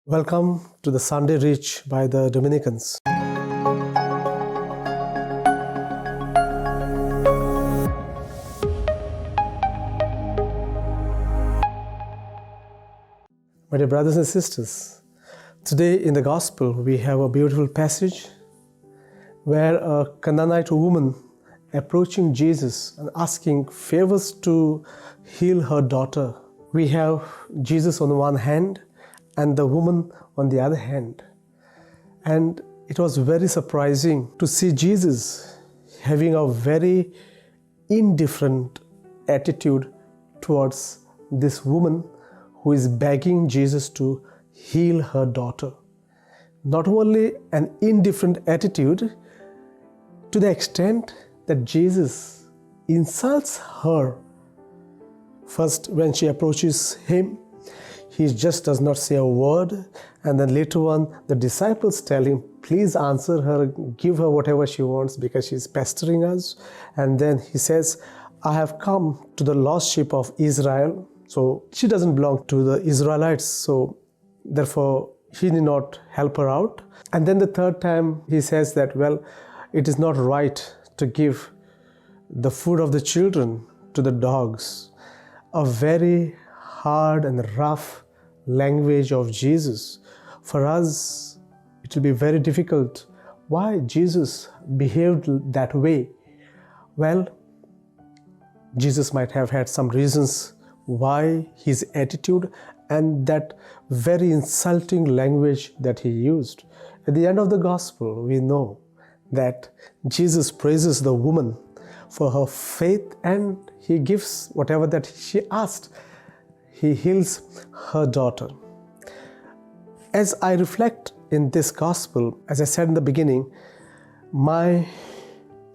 Welcome to the Sunday Reach by the Dominicans. My dear brothers and sisters, today in the Gospel we have a beautiful passage where a Canaanite woman approaching Jesus and asking favors to heal her daughter. We have Jesus on one hand and the woman on the other hand. And it was very surprising to see Jesus having a very indifferent attitude towards this woman who is begging Jesus to heal her daughter. Not only an indifferent attitude, to the extent that Jesus insults her. First, when she approaches him, he just does not say a word, and then later on the disciples tell him, please answer her, give her whatever she wants because she's pestering us. And then he says, I have come to the lost sheep of Israel. So she doesn't belong to the Israelites, so therefore he did not help her out. And then the third time he says that, well, it is not right to give the food of the children to the dogs. A very hard and rough language of Jesus. For us, it will be very difficult. Why Jesus behaved that way? Well, Jesus might have had some reasons why his attitude and that very insulting language that he used. At the end of the Gospel, we know that Jesus praises the woman for her faith and he gives whatever that she asked. He heals her daughter. As I reflect in this Gospel, as I said in the beginning, my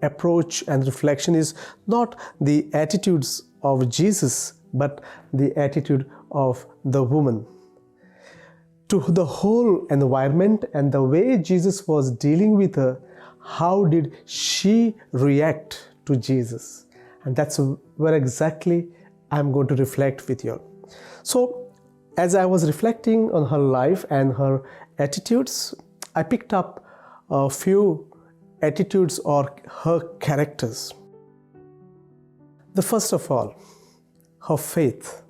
approach and reflection is not the attitudes of Jesus, but the attitude of the woman. To the whole environment and the way Jesus was dealing with her, how did she react to Jesus? And that's where exactly I'm going to reflect with you. So, as I was reflecting on her life and her attitudes, I picked up a few attitudes or her characters. The first of all, her faith.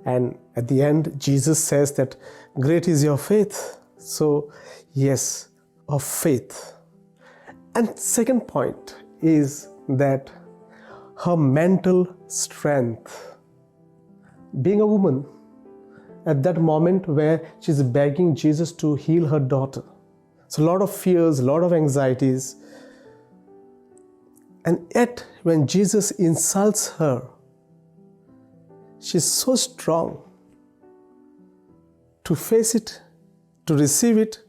And at the end, Jesus says that great is your faith. So, yes, her faith. And second point is that her mental strength. Being a woman, at that moment where she's begging Jesus to heal her daughter. So a lot of fears, a lot of anxieties. And yet, when Jesus insults her, she's so strong to face it, to receive it.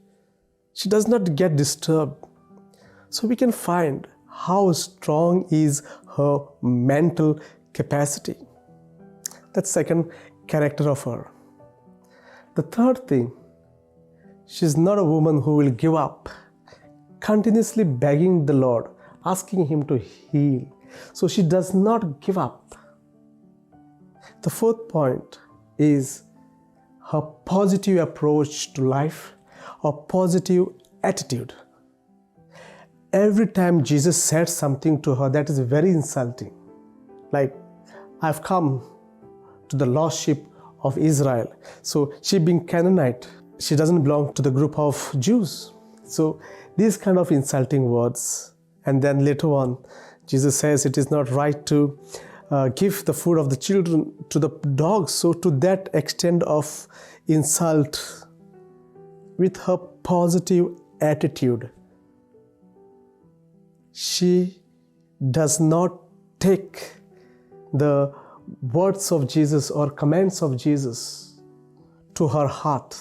She does not get disturbed. So we can find how strong is her mental capacity. That's second character of her. The third thing, she's not a woman who will give up, continuously begging the Lord, asking him to heal. So she does not give up. The fourth point is her positive approach to life, her positive attitude. Every time Jesus said something to her that is very insulting, like, I've come to the lost sheep of Israel. So she being Canaanite, she doesn't belong to the group of Jews. So these kind of insulting words. And then later on, Jesus says it is not right to give the food of the children to the dogs. So to that extent of insult, with her positive attitude, she does not take the words of Jesus or commands of Jesus to her heart.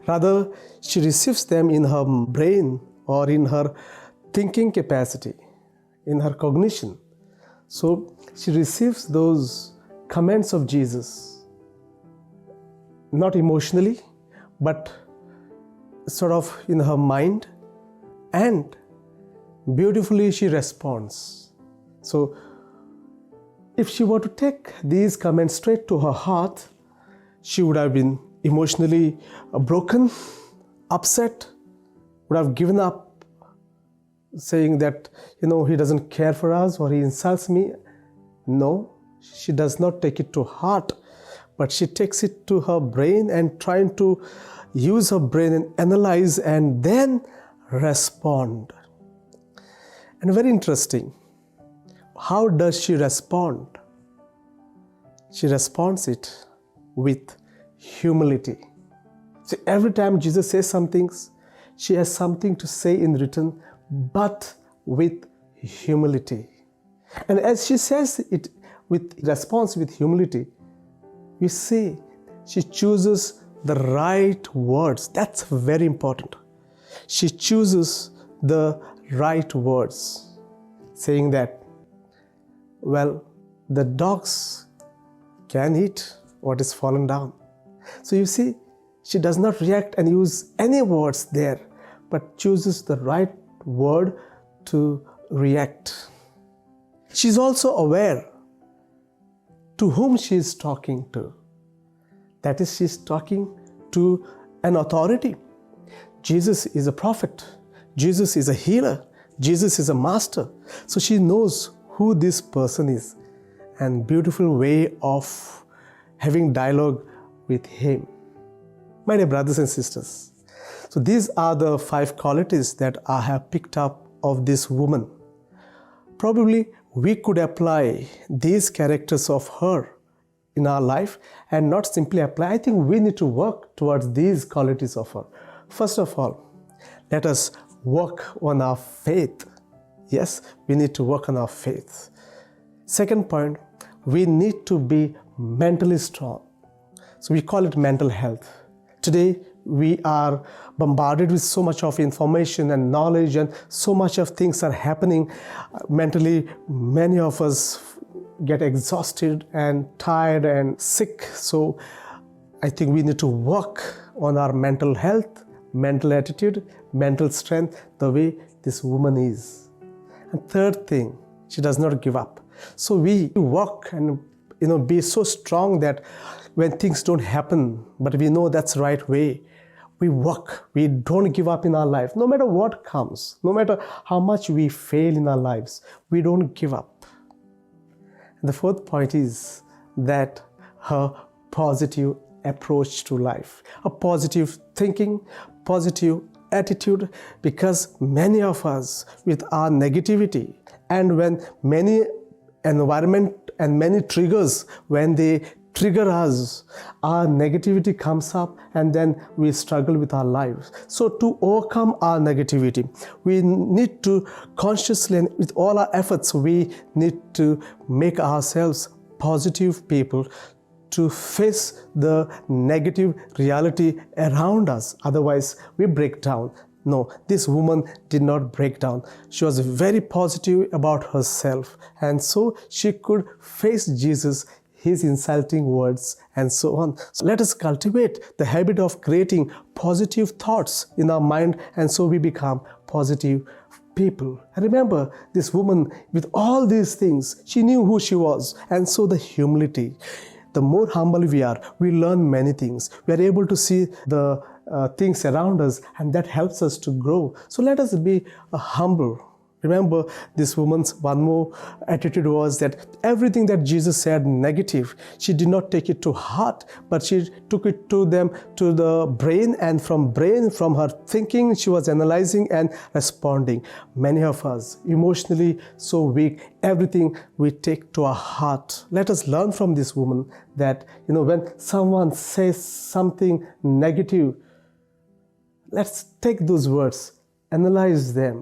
Rather, she receives them in her brain or in her thinking capacity, in her cognition. So she receives those commands of Jesus, not emotionally, but sort of in her mind, and beautifully she responds. So if she were to take these comments straight to her heart, she would have been emotionally broken, upset, would have given up, saying that, he doesn't care for us or he insults me. No, she does not take it to heart, but she takes it to her brain and trying to use her brain and analyze and then respond. And very interesting, how does she respond? She responds it with humility. So every time Jesus says some things, she has something to say in return, but with humility. And as she says it with response with humility, we see she chooses the right words. That's very important. She chooses the right words, saying that, well, the dogs can eat what is fallen down. So you see, she does not react and use any words there, but chooses the right word to react. She's also aware to whom she is talking to. That is, she's talking to an authority. Jesus is a prophet. Jesus is a healer. Jesus is a master. So she knows who this person is, and beautiful way of having dialogue with him. My dear brothers and sisters, so these are the 5 qualities that I have picked up of this woman. Probably we could apply these characters of her in our life, and not simply apply. I think we need to work towards these qualities of her. First of all, let us work on our faith. Yes, we need to work on our faith. Second point, we need to be mentally strong. So we call it mental health. Today, we are bombarded with so much of information and knowledge, and so much of things are happening. Mentally, many of us get exhausted and tired and sick. So I think we need to work on our mental health, mental attitude, mental strength, the way this woman is. And third thing, she does not give up. So we work and be so strong that when things don't happen, but we know that's the right way, we work. We don't give up in our life. No matter what comes, no matter how much we fail in our lives, we don't give up. And the fourth point is that her positive approach to life, a positive thinking, positive attitude, because many of us with our negativity, and when many environment and many triggers, when they trigger us, our negativity comes up and then we struggle with our lives. So to overcome our negativity, we need to consciously and with all our efforts, we need to make ourselves positive people to face the negative reality around us. Otherwise, we break down. No, this woman did not break down. She was very positive about herself, and so she could face Jesus, his insulting words, and so on. So let us cultivate the habit of creating positive thoughts in our mind, and so we become positive people. And remember, this woman, with all these things, she knew who she was, and so the humility. The more humble we are, we learn many things. We are able to see the things around us, and that helps us to grow. So let us be humble. Remember, this woman's one more attitude was that everything that Jesus said negative, she did not take it to heart, but she took it to the brain, and from her thinking, she was analyzing and responding. Many of us, emotionally so weak, everything we take to our heart. Let us learn from this woman that, when someone says something negative, let's take those words, analyze them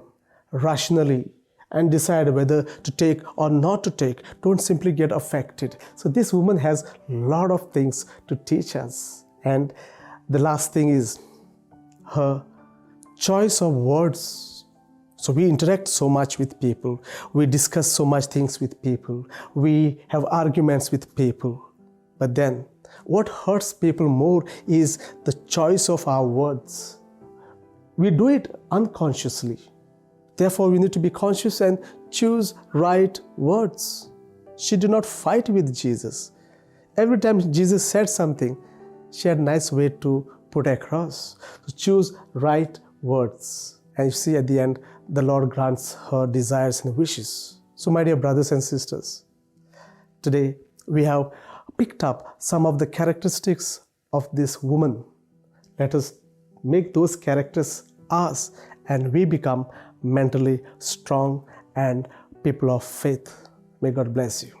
rationally, and decide whether to take or not to take. Don't simply get affected. So this woman has a lot of things to teach us. And the last thing is her choice of words. So we interact so much with people. We discuss so much things with people. We have arguments with people. But then what hurts people more is the choice of our words. We do it unconsciously. Therefore, we need to be conscious and choose right words. She did not fight with Jesus. Every time Jesus said something, she had a nice way to put across. So choose right words. And you see at the end, the Lord grants her desires and wishes. So my dear brothers and sisters, today we have picked up some of the characteristics of this woman. Let us make those characters ours and we become mentally strong and people of faith. May God bless you.